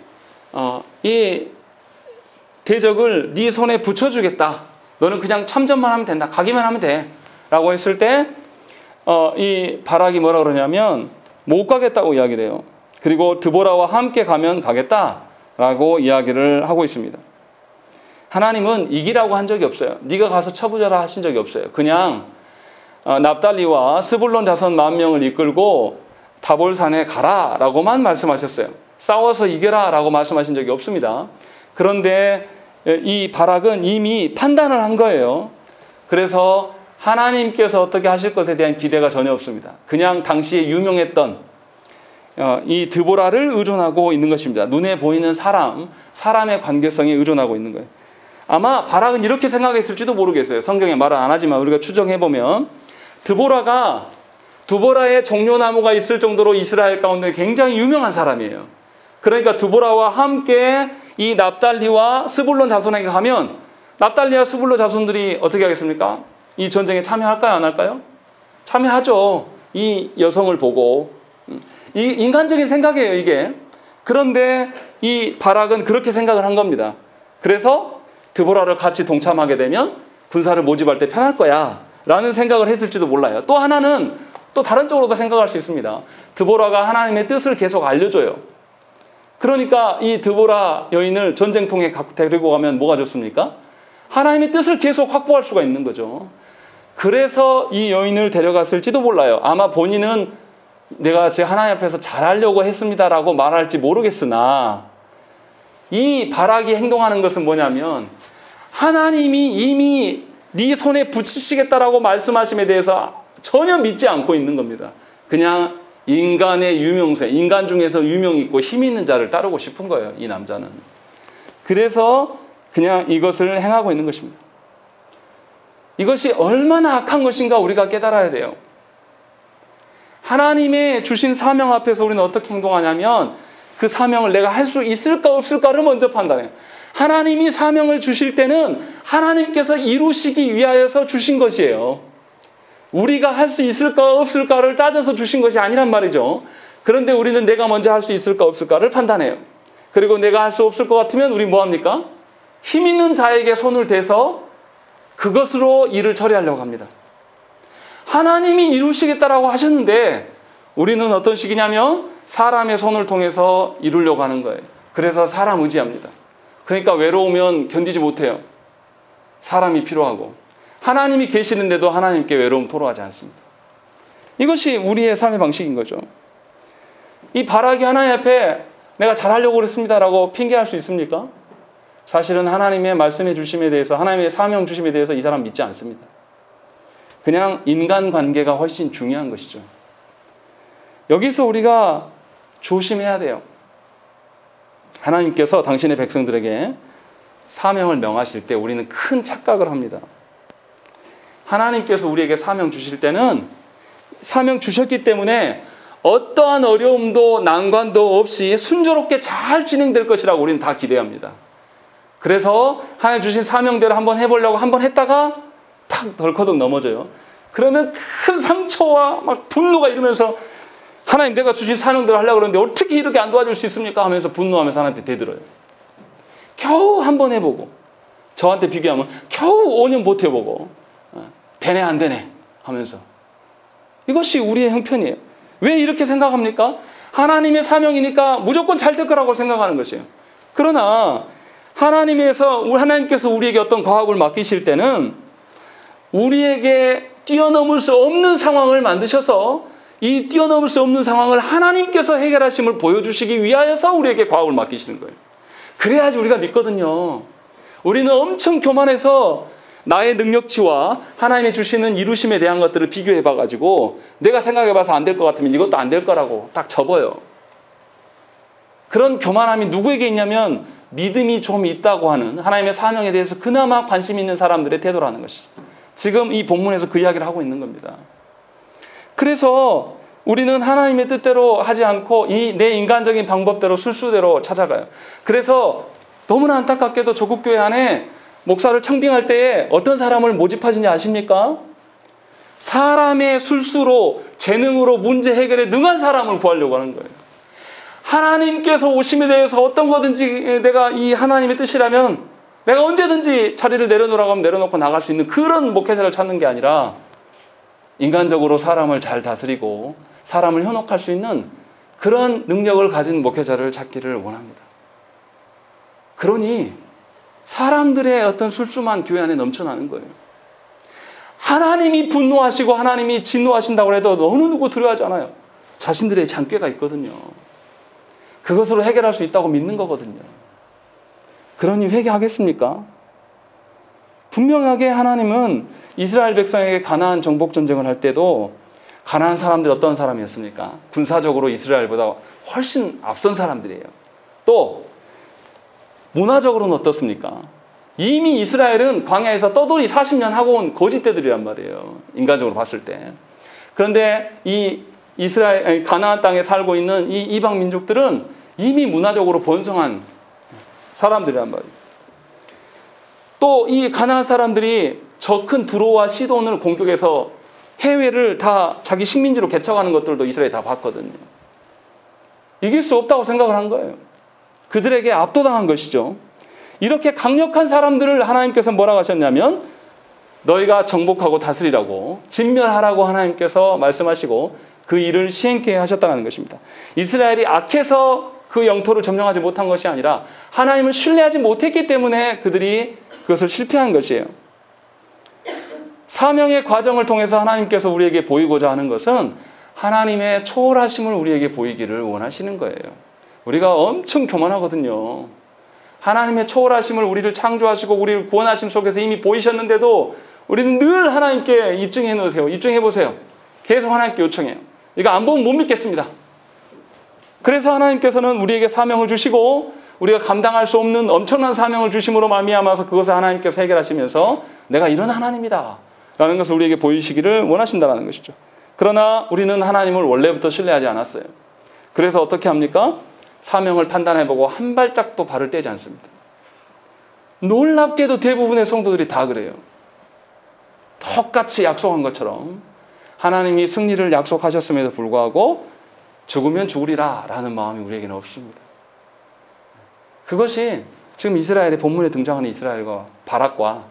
이 대적을 네 손에 붙여주겠다. 너는 그냥 참전만 하면 된다. 가기만 하면 돼. 라고 했을 때 이 바락이 뭐라 그러냐면 못 가겠다고 이야기를 해요. 그리고 드보라와 함께 가면 가겠다라고 이야기를 하고 있습니다. 하나님은 이기라고 한 적이 없어요. 네가 가서 쳐부져라 하신 적이 없어요. 그냥 납달리와 스불론 자손 10,000명을 이끌고 다볼산에 가라 라고만 말씀하셨어요. 싸워서 이겨라 라고 말씀하신 적이 없습니다. 그런데 이 바락은 이미 판단을 한 거예요. 그래서 하나님께서 어떻게 하실 것에 대한 기대가 전혀 없습니다. 그냥 당시에 유명했던 이 드보라를 의존하고 있는 것입니다. 눈에 보이는 사람의 관계성에 의존하고 있는 거예요. 아마 바락은 이렇게 생각했을지도 모르겠어요. 성경에 말은 안 하지만 우리가 추정해보면 드보라가 두보라의 종려나무가 있을 정도로 이스라엘 가운데 굉장히 유명한 사람이에요. 그러니까 두보라와 함께 이 납달리와 스불론 자손에게 가면 납달리와 스불론 자손들이 어떻게 하겠습니까? 이 전쟁에 참여할까요? 안 할까요? 참여하죠. 이 여성을 보고. 이 인간적인 생각이에요, 이게. 그런데 이 바락은 그렇게 생각을 한 겁니다. 그래서 드보라를 같이 동참하게 되면 군사를 모집할 때 편할 거야 라는 생각을 했을지도 몰라요. 또 하나는 또 다른 쪽으로도 생각할 수 있습니다. 드보라가 하나님의 뜻을 계속 알려줘요. 그러니까 이 드보라 여인을 전쟁통에 데리고 가면 뭐가 좋습니까? 하나님의 뜻을 계속 확보할 수가 있는 거죠. 그래서 이 여인을 데려갔을지도 몰라요. 아마 본인은 내가 제 하나님 앞에서 잘하려고 했습니다라고 말할지 모르겠으나 이 바락이 행동하는 것은 뭐냐면 하나님이 이미 네 손에 붙이시겠다라고 말씀하심에 대해서 전혀 믿지 않고 있는 겁니다. 그냥 인간의 유명세, 인간 중에서 유명 있고 힘 있는 자를 따르고 싶은 거예요, 이 남자는. 그래서 그냥 이것을 행하고 있는 것입니다. 이것이 얼마나 악한 것인가 우리가 깨달아야 돼요. 하나님의 주신 사명 앞에서 우리는 어떻게 행동하냐면 그 사명을 내가 할 수 있을까 없을까를 먼저 판단해요. 하나님이 사명을 주실 때는 하나님께서 이루시기 위하여서 주신 것이에요. 우리가 할 수 있을까 없을까를 따져서 주신 것이 아니란 말이죠. 그런데 우리는 내가 먼저 할 수 있을까 없을까를 판단해요. 그리고 내가 할 수 없을 것 같으면 우리 뭐합니까? 힘 있는 자에게 손을 대서 그것으로 일을 처리하려고 합니다. 하나님이 이루시겠다라고 하셨는데 우리는 어떤 식이냐면 사람의 손을 통해서 이루려고 하는 거예요. 그래서 사람 의지합니다. 그러니까 외로우면 견디지 못해요. 사람이 필요하고 하나님이 계시는데도 하나님께 외로움 토로하지 않습니다. 이것이 우리의 삶의 방식인 거죠. 이 바락이 하나님 앞에 내가 잘하려고 그랬습니다라고 핑계할 수 있습니까? 사실은 하나님의 말씀해 주심에 대해서 하나님의 사명 주심에 대해서 이 사람 믿지 않습니다. 그냥 인간관계가 훨씬 중요한 것이죠. 여기서 우리가 조심해야 돼요. 하나님께서 당신의 백성들에게 사명을 명하실 때 우리는 큰 착각을 합니다. 하나님께서 우리에게 사명 주실 때는 사명 주셨기 때문에 어떠한 어려움도 난관도 없이 순조롭게 잘 진행될 것이라고 우리는 다 기대합니다. 그래서 하나님 주신 사명대로 한번 해보려고 한번 했다가 탁 덜커덕 넘어져요. 그러면 큰 상처와 막 분노가 이러면서 하나님 내가 주신 사명대로 하려고 그러는데 어떻게 이렇게 안 도와줄 수 있습니까? 하면서 분노하면서 하나님한테 대들어요. 겨우 한번 해보고 저한테 비교하면 겨우 5년 버텨보고 되네 안 되네 하면서 이것이 우리의 형편이에요. 왜 이렇게 생각합니까? 하나님의 사명이니까 무조건 잘 될 거라고 생각하는 것이에요. 그러나 하나님께서 우리에게 어떤 과업을 맡기실 때는 우리에게 뛰어넘을 수 없는 상황을 만드셔서 이 뛰어넘을 수 없는 상황을 하나님께서 해결하심을 보여주시기 위하여서 우리에게 과업을 맡기시는 거예요. 그래야지 우리가 믿거든요. 우리는 엄청 교만해서 나의 능력치와 하나님이 주시는 이루심에 대한 것들을 비교해봐가지고 내가 생각해봐서 안 될 것 같으면 이것도 안 될 거라고 딱 접어요. 그런 교만함이 누구에게 있냐면 믿음이 좀 있다고 하는 하나님의 사명에 대해서 그나마 관심 있는 사람들의 태도라는 것이죠. 지금 이 본문에서 그 이야기를 하고 있는 겁니다. 그래서 우리는 하나님의 뜻대로 하지 않고 내 인간적인 방법대로 술수대로 찾아가요. 그래서 너무나 안타깝게도 조국교회 안에 목사를 청빙할 때에 어떤 사람을 모집하시는지 아십니까? 사람의 술수로 재능으로 문제 해결에 능한 사람을 구하려고 하는 거예요. 하나님께서 오심에 대해서 어떤 거든지 내가 이 하나님의 뜻이라면 내가 언제든지 자리를 내려놓으라고 하면 내려놓고 나갈 수 있는 그런 목회자를 찾는 게 아니라 인간적으로 사람을 잘 다스리고 사람을 현혹할 수 있는 그런 능력을 가진 목회자를 찾기를 원합니다. 그러니 사람들의 어떤 술수만 교회 안에 넘쳐나는 거예요. 하나님이 분노하시고 하나님이 진노하신다고 해도 어느 누구 두려워하지 않아요. 자신들의 장꾀가 있거든요. 그것으로 해결할 수 있다고 믿는 거거든요. 그러니 회개하겠습니까? 분명하게 하나님은 이스라엘 백성에게 가나안 정복 전쟁을 할 때도 가나안 사람들이 어떤 사람이었습니까? 군사적으로 이스라엘보다 훨씬 앞선 사람들이에요. 또 문화적으로는 어떻습니까? 이미 이스라엘은 광야에서 떠돌이 40년 하고 온 거짓대들이란 말이에요. 인간적으로 봤을 때. 그런데 이 이스라엘, 가나안 땅에 살고 있는 이 이방 민족들은 이미 문화적으로 번성한 사람들이란 말이에요. 또 이 가나안 사람들이 저 큰 두로와 시돈을 공격해서 해외를 다 자기 식민지로 개척하는 것들도 이스라엘이 다 봤거든요. 이길 수 없다고 생각을 한 거예요. 그들에게 압도당한 것이죠. 이렇게 강력한 사람들을 하나님께서 뭐라고 하셨냐면 너희가 정복하고 다스리라고, 진멸하라고 하나님께서 말씀하시고 그 일을 시행케 하셨다는 것입니다. 이스라엘이 악해서 그 영토를 점령하지 못한 것이 아니라 하나님을 신뢰하지 못했기 때문에 그들이 그것을 실패한 것이에요. 사명의 과정을 통해서 하나님께서 우리에게 보이고자 하는 것은 하나님의 초월하심을 우리에게 보이기를 원하시는 거예요. 우리가 엄청 교만하거든요. 하나님의 초월하심을 우리를 창조하시고 우리를 구원하심 속에서 이미 보이셨는데도 우리는 늘 하나님께 입증해 놓으세요. 입증해 보세요. 계속 하나님께 요청해요. 이거 안 보면 못 믿겠습니다. 그래서 하나님께서는 우리에게 사명을 주시고 우리가 감당할 수 없는 엄청난 사명을 주심으로 말미암아서 그것을 하나님께서 해결하시면서 내가 이런 하나님이다 라는 것을 우리에게 보이시기를 원하신다는 것이죠. 그러나 우리는 하나님을 원래부터 신뢰하지 않았어요. 그래서 어떻게 합니까? 사명을 판단해보고 한 발짝도 발을 떼지 않습니다. 놀랍게도 대부분의 성도들이 다 그래요. 똑같이 약속한 것처럼 하나님이 승리를 약속하셨음에도 불구하고 죽으면 죽으리라 라는 마음이 우리에게는 없습니다. 그것이 지금 이스라엘의 본문에 등장하는 이스라엘과 바락과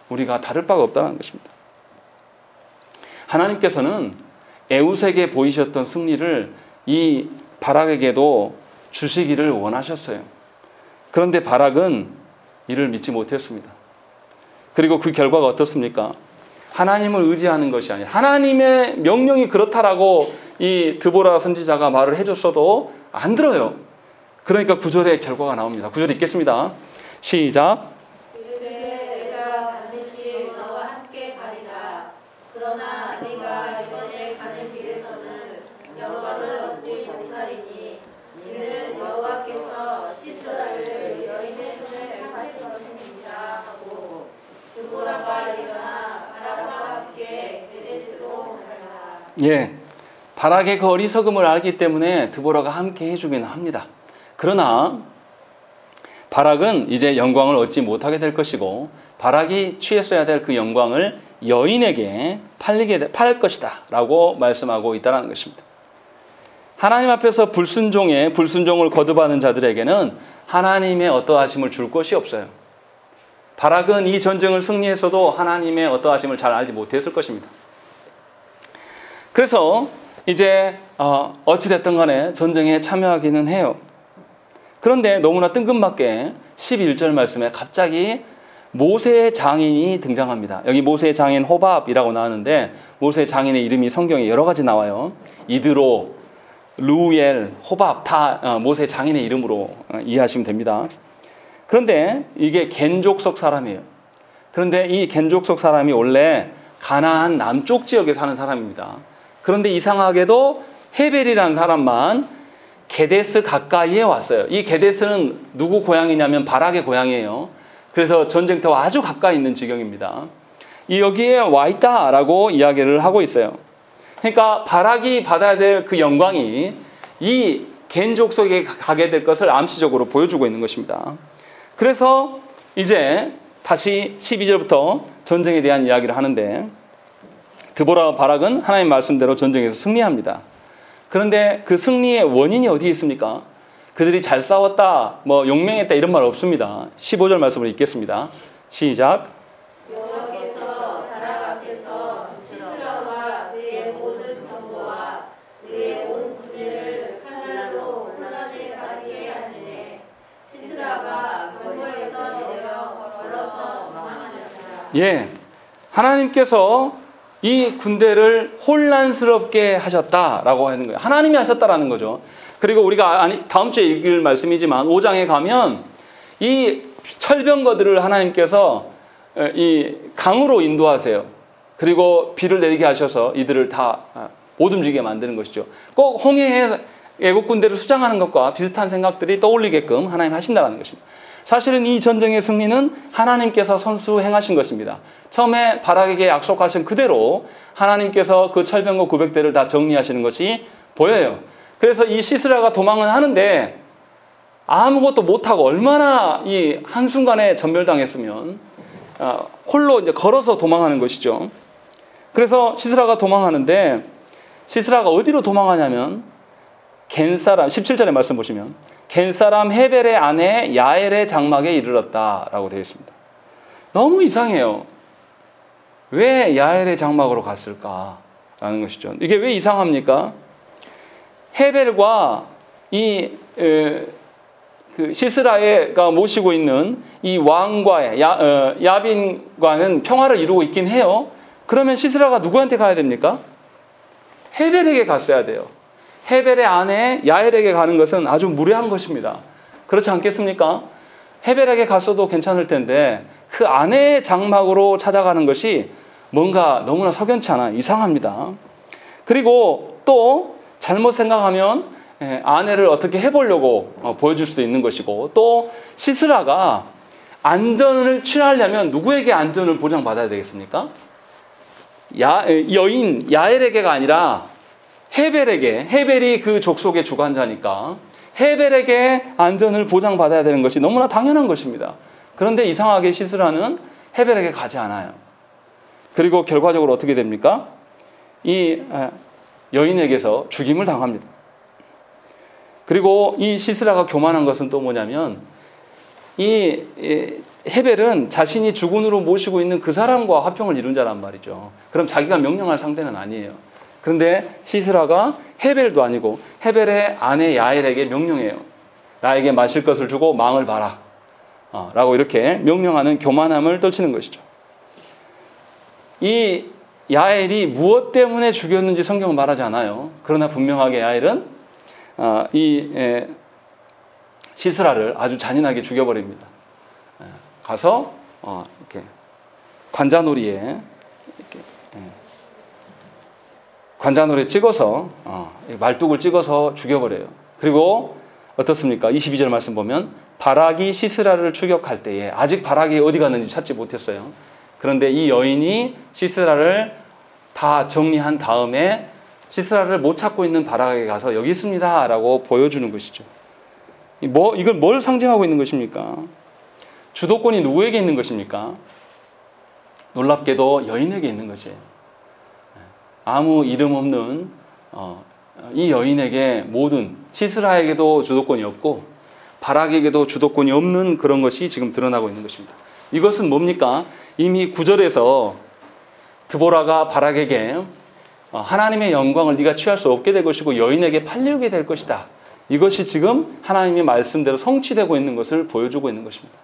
우리가 다를 바가 없다는 것입니다. 하나님께서는 에웃에게 보이셨던 승리를 이 바락에게도 주시기를 원하셨어요. 그런데 바락은 이를 믿지 못했습니다. 그리고 그 결과가 어떻습니까? 하나님을 의지하는 것이 아니라 하나님의 명령이 그렇다라고 이 드보라 선지자가 말을 해줬어도 안 들어요. 그러니까 9절의 결과가 나옵니다. 9절 읽겠습니다. 시작. 이르되 내가 반드시 너와 함께 가리라. 그러나 네가 이번에 가는 길에서는 영광을 얻지 못하리니 이는 여호와께서 시스라를 여인의 손을 하실 것임이니라 하고 드보라가 일어나 바락과 함께 게데스로 가니라. 예, 바락의 그 어리석음을 알기 때문에 드보라가 함께 해주긴 합니다. 그러나 바락은 이제 영광을 얻지 못하게 될 것이고 바락이 취했어야 될 그 영광을 여인에게 팔 것이다 라고 말씀하고 있다는 것입니다. 하나님 앞에서 불순종을 거듭하는 자들에게는 하나님의 어떠하심을 줄 것이 없어요. 바락은 이 전쟁을 승리했어도 하나님의 어떠하심을 잘 알지 못했을 것입니다. 그래서 이제 어찌됐든 간에 전쟁에 참여하기는 해요. 그런데 너무나 뜬금맞게 11절 말씀에 갑자기 모세의 장인이 등장합니다. 여기 모세의 장인 호밥이라고 나왔는데 모세의 장인의 이름이 성경에 여러 가지 나와요. 이드로, 루엘, 호밥 다 모세의 장인의 이름으로 이해하시면 됩니다. 그런데 이게 겐족속 사람이에요. 그런데 이 겐족속 사람이 원래 가나안 남쪽 지역에 사는 사람입니다. 그런데 이상하게도 헤벨이라는 사람만 게데스 가까이에 왔어요. 이 게데스는 누구 고향이냐면 바락의 고향이에요. 그래서 전쟁터와 아주 가까이 있는 지경입니다. 여기에 와 있다라고 이야기를 하고 있어요. 그러니까 바락이 받아야 될 그 영광이 이 겐족 속에 가게 될 것을 암시적으로 보여주고 있는 것입니다. 그래서 이제 다시 12절부터 전쟁에 대한 이야기를 하는데 드보라와 바락은 하나님 말씀대로 전쟁에서 승리합니다. 그런데 그 승리의 원인이 어디에 있습니까? 그들이 잘 싸웠다, 용맹했다 이런 말 없습니다. 15절 말씀을 읽겠습니다. 시작. 여호와께서 바락 앞에서 시스라와 그의 모든 병거와 그의 온 군대를 칼날로 혼란에 빠지게 하시네. 시스라가 병거에서 내려 걸어서 망하였다. 예, 하나님께서 이 군대를 혼란스럽게 하셨다라고 하는 거예요. 하나님이 하셨다라는 거죠. 그리고 우리가 다음 주에 읽을 말씀이지만 5장에 가면 이 철병거들을 하나님께서 이 강으로 인도하세요. 그리고 비를 내리게 하셔서 이들을 다 못 움직이게 만드는 것이죠. 꼭 홍해에 애국 군대를 수장하는 것과 비슷한 생각들이 떠올리게끔 하나님 하신다는 것입니다. 사실은 이 전쟁의 승리는 하나님께서 선수 행하신 것입니다. 처음에 바락에게 약속하신 그대로 하나님께서 그 철병거 900대를 다 정리하시는 것이 보여요. 그래서 이 시스라가 도망은 하는데 아무것도 못하고 얼마나 이 한순간에 전멸당했으면 홀로 이제 걸어서 도망하는 것이죠. 그래서 시스라가 도망하는데 시스라가 어디로 도망하냐면 겐사람 17절의 말씀 보시면 겐사람 헤벨의 아내 야엘의 장막에 이르렀다라고 되어 있습니다. 너무 이상해요. 왜 야엘의 장막으로 갔을까라는 것이죠. 이게 왜 이상합니까? 헤벨과 이 그 시스라가 모시고 있는 이 왕과의 야빈과는 평화를 이루고 있긴 해요. 그러면 시스라가 누구한테 가야 됩니까? 헤벨에게 갔어야 돼요. 헤벨의 아내 야엘에게 가는 것은 아주 무례한 것입니다. 그렇지 않겠습니까? 헤벨에게 갔어도 괜찮을 텐데 그 아내의 장막으로 찾아가는 것이 뭔가 너무나 석연치 않아 이상합니다. 그리고 또 잘못 생각하면 아내를 어떻게 해보려고 보여줄 수도 있는 것이고, 또 시스라가 안전을 취하려면 누구에게 안전을 보장받아야 되겠습니까? 여인 야엘에게가 아니라 헤벨에게, 헤벨이 그 족속의 주관자니까 헤벨에게 안전을 보장받아야 되는 것이 너무나 당연한 것입니다. 그런데 이상하게 시스라는 헤벨에게 가지 않아요. 그리고 결과적으로 어떻게 됩니까? 이 여인에게서 죽임을 당합니다. 그리고 이 시스라가 교만한 것은 또 뭐냐면 이 헤벨은 자신이 주군으로 모시고 있는 그 사람과 화평을 이룬 자란 말이죠. 그럼 자기가 명령할 상대는 아니에요. 그런데 시스라가 헤벨도 아니고 헤벨의 아내 야엘에게 명령해요. 나에게 마실 것을 주고 망을 봐라 라고 이렇게 명령하는 교만함을 떨치는 것이죠. 이 야엘이 무엇 때문에 죽였는지 성경은 말하지 않아요. 그러나 분명하게 야엘은 이 시스라를 아주 잔인하게 죽여버립니다. 가서 이렇게 관자놀이에 이렇게 관자놀이에 찍어서 말뚝을 찍어서 죽여버려요. 그리고 어떻습니까? 22절 말씀 보면 바락이 시스라를 추격할 때에 아직 바락이 어디 갔는지 찾지 못했어요. 그런데 이 여인이 시스라를 다 정리한 다음에 시스라를 못 찾고 있는 바락에게 가서 여기 있습니다 라고 보여주는 것이죠. 이걸 뭘 상징하고 있는 것입니까? 주도권이 누구에게 있는 것입니까? 놀랍게도 여인에게 있는 것이에요. 아무 이름 없는 이 여인에게 모든, 시스라에게도 주도권이 없고 바락에게도 주도권이 없는 그런 것이 지금 드러나고 있는 것입니다. 이것은 뭡니까? 이미 9절에서 드보라가 바락에게 하나님의 영광을 네가 취할 수 없게 될 것이고 여인에게 팔리게 될 것이다. 이것이 지금 하나님의 말씀대로 성취되고 있는 것을 보여주고 있는 것입니다.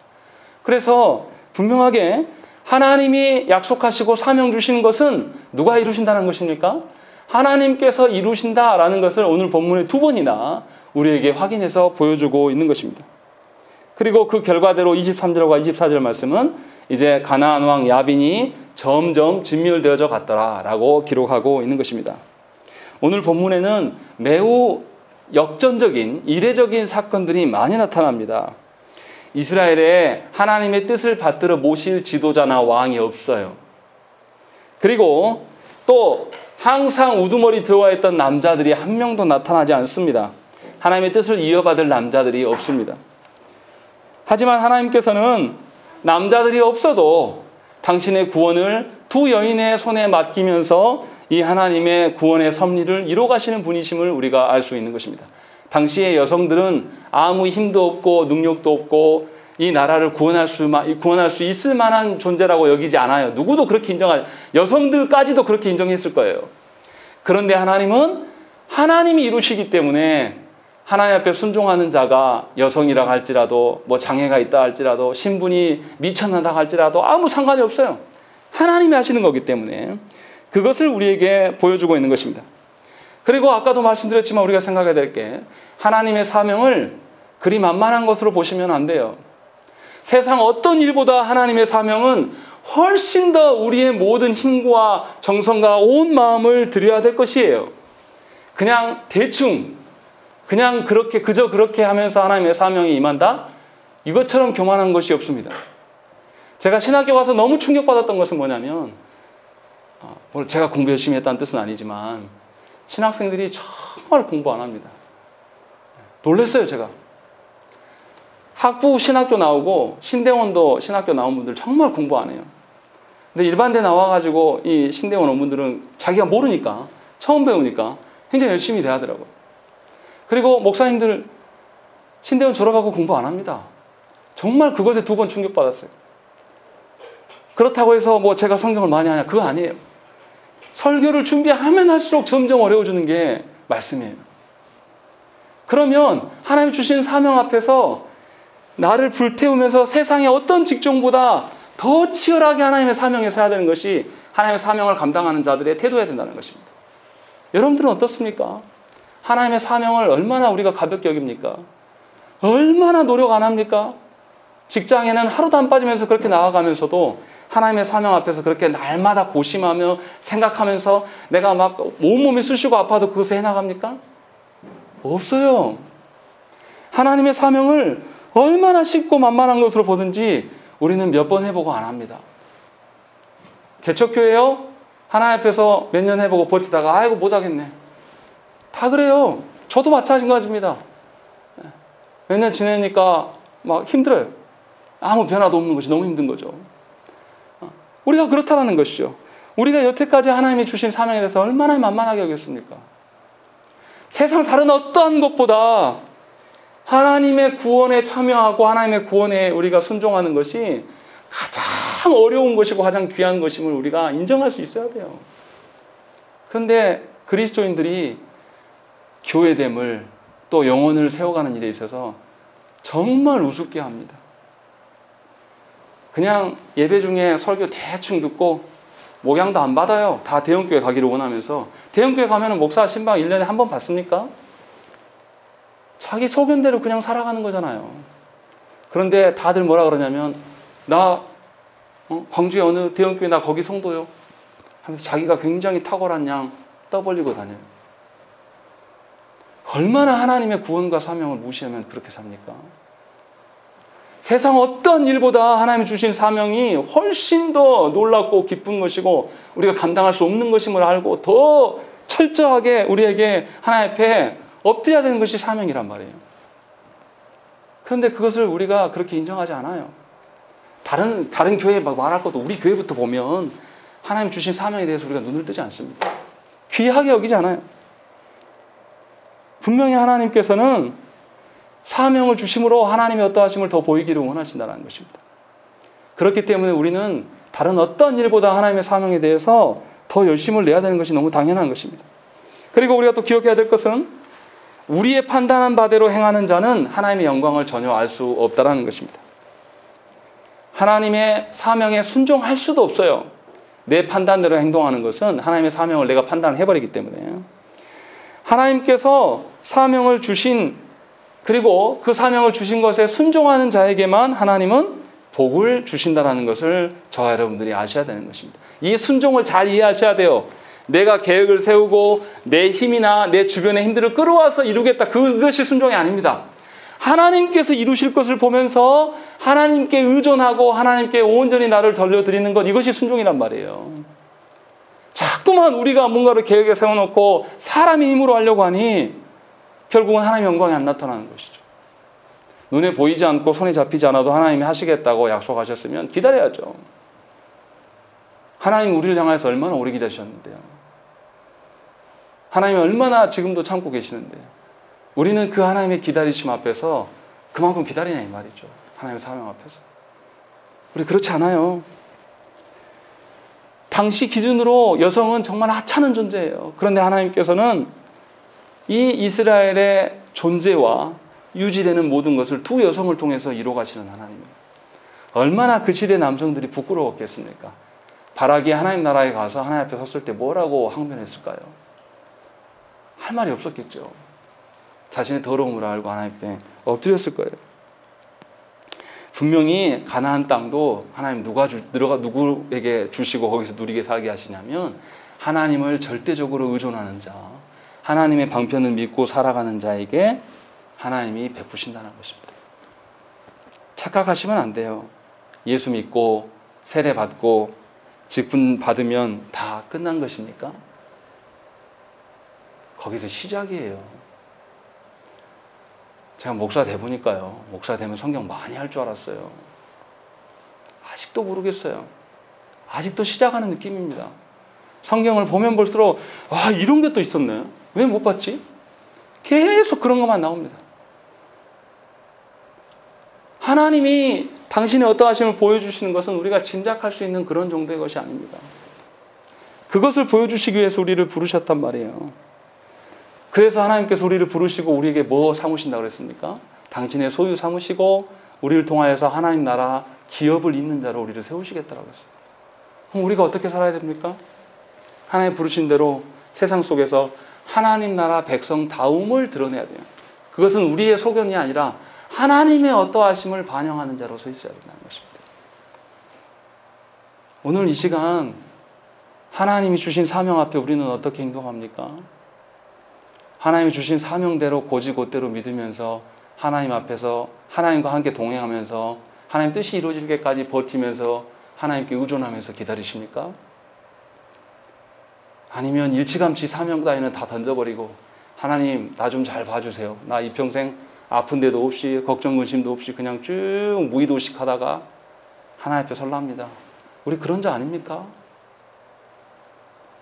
그래서 분명하게 하나님이 약속하시고 사명 주신 것은 누가 이루신다는 것입니까? 하나님께서 이루신다라는 것을 오늘 본문에 2번이나 우리에게 확인해서 보여주고 있는 것입니다. 그리고 그 결과대로 23절과 24절 말씀은 이제 가나안 왕 야빈이 점점 진멸되어져 갔더라 라고 기록하고 있는 것입니다. 오늘 본문에는 매우 역전적인 이례적인 사건들이 많이 나타납니다. 이스라엘에 하나님의 뜻을 받들어 모실 지도자나 왕이 없어요. 그리고 또 항상 우두머리 들어와 있던 남자들이 한 명도 나타나지 않습니다. 하나님의 뜻을 이어받을 남자들이 없습니다. 하지만 하나님께서는 남자들이 없어도 당신의 구원을 2 여인의 손에 맡기면서 이 하나님의 구원의 섭리를 이뤄가시는 분이심을 우리가 알 수 있는 것입니다. 당시의 여성들은 아무 힘도 없고 능력도 없고 이 나라를 구원할 수 있을 만한 존재라고 여기지 않아요. 누구도 그렇게 인정하지, 여성들까지도 그렇게 인정했을 거예요. 그런데 하나님은 하나님이 이루시기 때문에 하나님 앞에 순종하는 자가 여성이라 할지라도 장애가 있다 할지라도 신분이 미천하다 할지라도 아무 상관이 없어요. 하나님이 하시는 거기 때문에 그것을 우리에게 보여주고 있는 것입니다. 그리고 아까도 말씀드렸지만 우리가 생각해야 될 게 하나님의 사명을 그리 만만한 것으로 보시면 안 돼요. 세상 어떤 일보다 하나님의 사명은 훨씬 더 우리의 모든 힘과 정성과 온 마음을 들여야 될 것이에요. 그냥 대충 그냥 그렇게 그저 그렇게 하면서 하나님의 사명이 임한다? 이것처럼 교만한 것이 없습니다. 제가 신학교 가서 너무 충격받았던 것은 뭐냐면 물론 제가 공부 열심히 했다는 뜻은 아니지만 신학생들이 정말 공부 안 합니다. 놀랐어요, 제가. 학부 신학교 나오고 신대원도 신학교 나온 분들 정말 공부 안 해요. 근데 일반대 나와가지고 이 신대원 온 분들은 자기가 모르니까 처음 배우니까 굉장히 열심히 대하더라고요. 그리고 목사님들 신대원 졸업하고 공부 안 합니다. 정말 그것에 2번 충격받았어요. 그렇다고 해서 뭐 제가 성경을 많이 하냐, 그거 아니에요. 설교를 준비하면 할수록 점점 어려워지는 게 말씀이에요. 그러면 하나님 주신 사명 앞에서 나를 불태우면서 세상의 어떤 직종보다 더 치열하게 하나님의 사명에 서야 되는 것이 하나님의 사명을 감당하는 자들의 태도여야 된다는 것입니다. 여러분들은 어떻습니까? 하나님의 사명을 얼마나 우리가 가볍게 여깁니까? 얼마나 노력 안 합니까? 직장에는 하루도 안 빠지면서 그렇게 나아가면서도 하나님의 사명 앞에서 그렇게 날마다 고심하며 생각하면서 내가 막 온몸이 쑤시고 아파도 그것을 해나갑니까? 없어요. 하나님의 사명을 얼마나 쉽고 만만한 것으로 보든지 우리는 몇 번 해보고 안 합니다. 개척교회요? 하나님 앞에서 몇 년 해보고 버티다가 아이고 못하겠네. 다 그래요. 저도 마찬가지입니다. 몇 년 지내니까 막 힘들어요. 아무 변화도 없는 것이 너무 힘든 거죠. 우리가 그렇다라는 것이죠. 우리가 여태까지 하나님이 주신 사명에 대해서 얼마나 만만하게 여겼습니까? 세상 다른 어떠한 것보다 하나님의 구원에 참여하고 하나님의 구원에 우리가 순종하는 것이 가장 어려운 것이고 가장 귀한 것임을 우리가 인정할 수 있어야 돼요. 그런데 그리스도인들이 교회됨을 또 영혼을 세워가는 일에 있어서 정말 우습게 합니다. 그냥 예배 중에 설교 대충 듣고 목양도 안 받아요. 다 대형교회 가기를 원하면서. 대형교회 가면 목사 신방 1년에 한 번 받습니까? 자기 소견대로 그냥 살아가는 거잖아요. 그런데 다들 뭐라 그러냐면 나 광주에 어느 대형교회 나 거기 성도요 하면서 자기가 굉장히 탁월한 양 떠벌리고 다녀요. 얼마나 하나님의 구원과 사명을 무시하면 그렇게 삽니까? 세상 어떤 일보다 하나님이 주신 사명이 훨씬 더 놀랍고 기쁜 것이고 우리가 감당할 수 없는 것임을 알고 더 철저하게 우리에게 하나님 앞에 엎드려야 되는 것이 사명이란 말이에요. 그런데 그것을 우리가 그렇게 인정하지 않아요. 다른 교회에 막 말할 것도 우리 교회부터 보면 하나님 주신 사명에 대해서 우리가 눈을 뜨지 않습니다. 귀하게 여기지 않아요. 분명히 하나님께서는 사명을 주심으로 하나님의 어떠하심을 더 보이기를 원하신다는 것입니다. 그렇기 때문에 우리는 다른 어떤 일보다 하나님의 사명에 대해서 더 열심을 내야 되는 것이 너무 당연한 것입니다. 그리고 우리가 또 기억해야 될 것은 우리의 판단한 바대로 행하는 자는 하나님의 영광을 전혀 알 수 없다는 것입니다. 하나님의 사명에 순종할 수도 없어요. 내 판단대로 행동하는 것은 하나님의 사명을 내가 판단을 해버리기 때문에. 하나님께서 사명을 주신 그리고 그 사명을 주신 것에 순종하는 자에게만 하나님은 복을 주신다는 것을 저와 여러분들이 아셔야 되는 것입니다. 이 순종을 잘 이해하셔야 돼요. 내가 계획을 세우고 내 힘이나 내 주변의 힘들을 끌어와서 이루겠다. 그것이 순종이 아닙니다. 하나님께서 이루실 것을 보면서 하나님께 의존하고 하나님께 온전히 나를 돌려드리는 것, 이것이 순종이란 말이에요. 자꾸만 우리가 뭔가를 계획에 세워놓고 사람의 힘으로 하려고 하니 결국은 하나님의 영광이 안 나타나는 것이죠. 눈에 보이지 않고 손에 잡히지 않아도 하나님이 하시겠다고 약속하셨으면 기다려야죠. 하나님 우리를 향해서 얼마나 오래 기다리셨는데요. 하나님이 얼마나 지금도 참고 계시는데 우리는 그 하나님의 기다리심 앞에서 그만큼 기다리냐 이 말이죠. 하나님의 사명 앞에서. 우리 그렇지 않아요. 당시 기준으로 여성은 정말 하찮은 존재예요. 그런데 하나님께서는 이 이스라엘의 존재와 유지되는 모든 것을 두 여성을 통해서 이루어가시는 하나님이에요. 얼마나 그 시대 남성들이 부끄러웠겠습니까? 바라기 하나님 나라에 가서 하나님 앞에 섰을 때 뭐라고 항변했을까요? 할 말이 없었겠죠. 자신의 더러움을 알고 하나님께 엎드렸을 거예요. 분명히 가나안 땅도 하나님 누구에게 주시고 거기서 누리게 살게 하시냐면 하나님을 절대적으로 의존하는 자, 하나님의 방편을 믿고 살아가는 자에게 하나님이 베푸신다는 것입니다. 착각하시면 안 돼요. 예수 믿고 세례 받고 직분 받으면 다 끝난 것입니까? 거기서 시작이에요. 제가 목사 돼 보니까요. 목사 되면 성경 많이 할 줄 알았어요. 아직도 모르겠어요. 아직도 시작하는 느낌입니다. 성경을 보면 볼수록 와, 이런 게 또 있었네. 왜 못 봤지? 계속 그런 것만 나옵니다. 하나님이 당신의 어떠하심을 보여주시는 것은 우리가 짐작할 수 있는 그런 정도의 것이 아닙니다. 그것을 보여주시기 위해서 우리를 부르셨단 말이에요. 그래서 하나님께서 우리를 부르시고 우리에게 뭐 삼으신다고 그랬습니까? 당신의 소유 삼으시고 우리를 통하여서 하나님 나라 기업을 잇는 자로 우리를 세우시겠다라고 했어요. 그럼 우리가 어떻게 살아야 됩니까? 하나님 부르신 대로 세상 속에서 하나님 나라 백성다움을 드러내야 돼요. 그것은 우리의 소견이 아니라 하나님의 어떠하심을 반영하는 자로 서 있어야 된다는 것입니다. 오늘 이 시간 하나님이 주신 사명 앞에 우리는 어떻게 행동합니까? 하나님이 주신 사명대로 고지곧대로 믿으면서 하나님 앞에서 하나님과 함께 동행하면서 하나님 뜻이 이루어지기까지 버티면서 하나님께 의존하면서 기다리십니까? 아니면 일찌감치 사명 따위는 다 던져버리고 하나님 나 좀 잘 봐주세요. 나 이 평생 아픈 데도 없이 걱정 근심도 없이 그냥 쭉 무의도식 하다가 하나님 앞에 설랍니다. 우리 그런 자 아닙니까?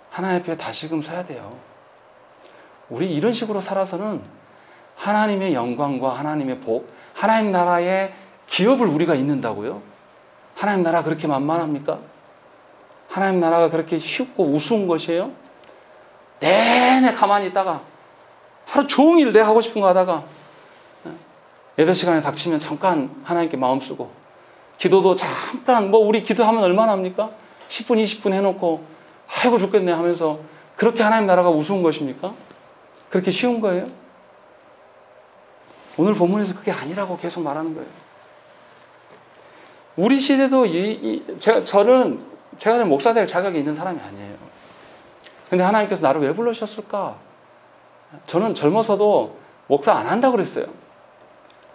하나님 앞에 다시금 서야 돼요. 우리 이런 식으로 살아서는 하나님의 영광과 하나님의 복, 하나님 나라의 기업을 우리가 잇는다고요? 하나님 나라 그렇게 만만합니까? 하나님 나라가 그렇게 쉽고 우스운 것이에요? 내내 가만히 있다가 하루 종일 내 하고 싶은 거 하다가 예배 시간에 닥치면 잠깐 하나님께 마음 쓰고 기도도 잠깐 우리 기도하면 얼마나 합니까? 10분 20분 해놓고 아이고 죽겠네 하면서 그렇게 하나님 나라가 우스운 것입니까? 그렇게 쉬운 거예요? 오늘 본문에서 그게 아니라고 계속 말하는 거예요. 우리 시대도 제가 목사 될 자격이 있는 사람이 아니에요. 근데 하나님께서 나를 왜 불러주셨을까? 저는 젊어서도 목사 안 한다고 그랬어요.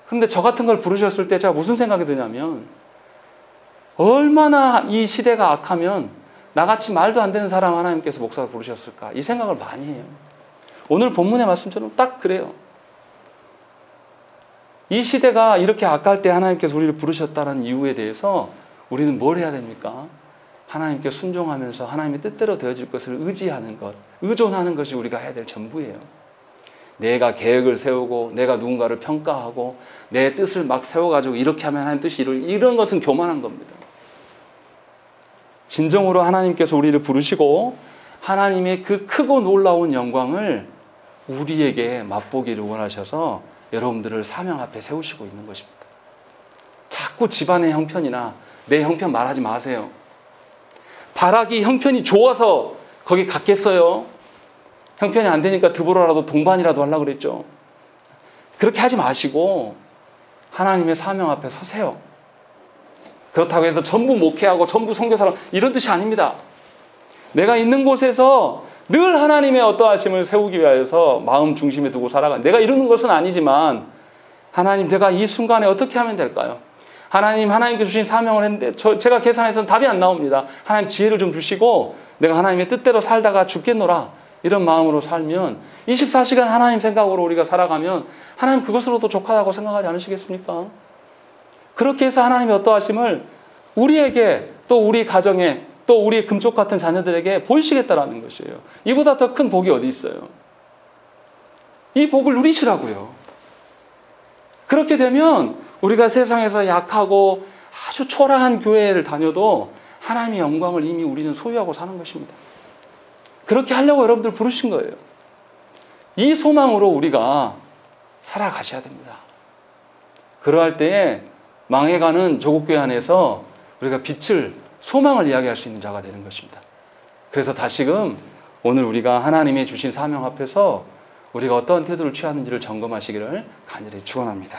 근데 저 같은 걸 부르셨을 때 제가 무슨 생각이 드냐면 얼마나 이 시대가 악하면 나같이 말도 안 되는 사람 하나님께서 목사를 부르셨을까? 이 생각을 많이 해요. 오늘 본문의 말씀처럼 딱 그래요. 이 시대가 이렇게 악할 때 하나님께서 우리를 부르셨다는 이유에 대해서 우리는 뭘 해야 됩니까? 하나님께 순종하면서 하나님의 뜻대로 되어질 것을 의지하는 것, 의존하는 것이 우리가 해야 될 전부예요. 내가 계획을 세우고 내가 누군가를 평가하고 내 뜻을 막 세워가지고 이렇게 하면 하나님 뜻이 이런 것은 교만한 겁니다. 진정으로 하나님께서 우리를 부르시고 하나님의 그 크고 놀라운 영광을 우리에게 맛보기를 원하셔서 여러분들을 사명 앞에 세우시고 있는 것입니다. 자꾸 집안의 형편이나 내 형편 말하지 마세요. 바라기 형편이 좋아서 거기 갔겠어요? 형편이 안 되니까 드보라라도 동반이라도 하려고 그랬죠. 그렇게 하지 마시고 하나님의 사명 앞에 서세요. 그렇다고 해서 전부 목회하고 전부 선교사람 이런 뜻이 아닙니다. 내가 있는 곳에서 늘 하나님의 어떠하심을 세우기 위해서 마음 중심에 두고 살아가. 내가 이루는 것은 아니지만 하나님 제가 이 순간에 어떻게 하면 될까요? 하나님께 주신 사명을 했는데 제가 계산해서는 답이 안 나옵니다. 하나님 지혜를 좀 주시고 내가 하나님의 뜻대로 살다가 죽겠노라. 이런 마음으로 살면 24시간 하나님 생각으로 우리가 살아가면 하나님 그것으로도 족하다고 생각하지 않으시겠습니까? 그렇게 해서 하나님의 어떠하심을 우리에게 또 우리 가정에 또 우리 금쪽 같은 자녀들에게 보이시겠다라는 것이에요. 이보다 더 큰 복이 어디 있어요? 이 복을 누리시라고요. 그렇게 되면 우리가 세상에서 약하고 아주 초라한 교회를 다녀도 하나님의 영광을 이미 우리는 소유하고 사는 것입니다. 그렇게 하려고 여러분들 부르신 거예요. 이 소망으로 우리가 살아가셔야 됩니다. 그러할 때에 망해가는 조국교회 안에서 우리가 빛을 소망을 이야기할 수 있는 자가 되는 것입니다. 그래서 다시금 오늘 우리가 하나님의 주신 사명 앞에서 우리가 어떤 태도를 취하는지를 점검하시기를 간절히 축원합니다.